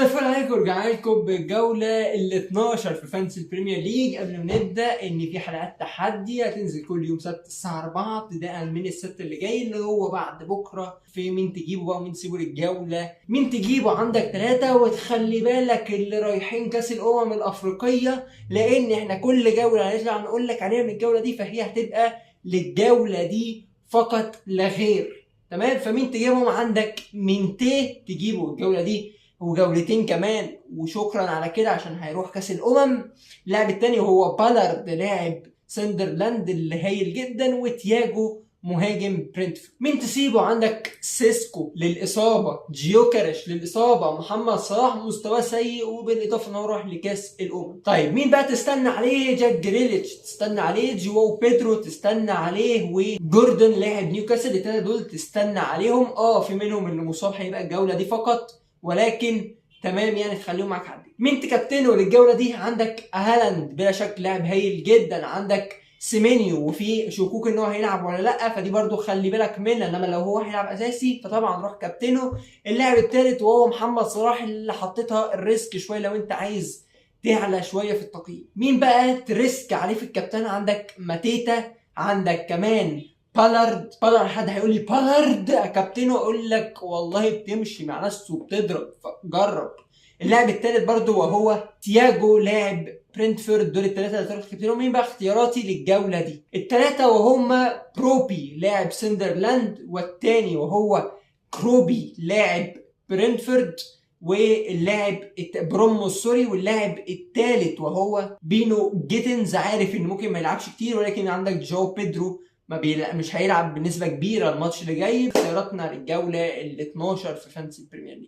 الفل عليكم، ورجعنا لكم بالجولة ال 12 في فانتسي البريمير ليج. قبل ما نبدأ إن في حلقات تحدي هتنزل كل يوم سبت الساعة 4 ابتداء من السبت اللي جاي اللي هو بعد بكرة. في مين تجيبه بقى ومين تسيبه للجولة. مين تجيبه عندك 3، وتخلي بالك اللي رايحين كأس الأمم الأفريقية، لأن إحنا كل جولة هنطلع نقول لك عليها من الجولة دي فهي هتبقى للجولة دي فقط لا غير. تمام؟ فمين تجيبهم عندك؟ من تجيبه الجولة دي وجولتين كمان وشكرا على كده عشان هيروح كاس الامم. اللاعب التاني هو بالارد لاعب ساندرلاند اللي هايل جدا، وتياجو مهاجم برينتفورد. مين تسيبه؟ عندك سيسكو للاصابه، جيوكرش للاصابه، محمد صلاح مستواه سيء وبالاضافه انه راح لكاس الامم. طيب مين بقى تستنى عليه؟ جاك جريليتش تستنى عليه، جواو بيدرو تستنى عليه، وجوردن لاعب نيوكاسل. الثلاثه دول تستنى عليهم. في منهم اللي مصاب هيبقى الجوله دي فقط، ولكن تمام يعني تخليهم معاك حد. مين تكابتنه للجوله دي؟ عندك هالاند بلا شك لاعب هايل جدا، عندك سيمينيو وفي شكوك ان هو هيلعب ولا لا، فدي برضو خلي بالك منها، انما لو هو هيلعب اساسي فطبعا روح كابتنه. اللاعب الثالث وهو محمد صلاح اللي حطيتها الريسك شويه لو انت عايز تعلى شويه في التقييم. مين بقى تريسك عليه في الكابتن؟ عندك ماتيتا، عندك كمان بالارد. حد هيقول لي بالارد كابتنه، اقول لك والله بتمشي مع ناس وبتضرب فجرب. اللاعب الثالث برضو وهو تياجو لاعب برينتفورد. دول الثلاثه اللي تروح كابتنهم. مين بقى اختياراتي للجوله دي؟ الثلاثه وهم بروبي لاعب سندرلاند، والثاني وهو كروبي لاعب برينتفورد، واللاعب برومو سوري، واللاعب الثالث وهو بينو جيتنز. عارف ان ممكن ما يلعبش كتير، ولكن عندك جو بيدرو مش هيلعب بنسبه كبيره الماتش اللي جاي. اختياراتنا للجوله ال 12 في فانتسي البريمير ليج.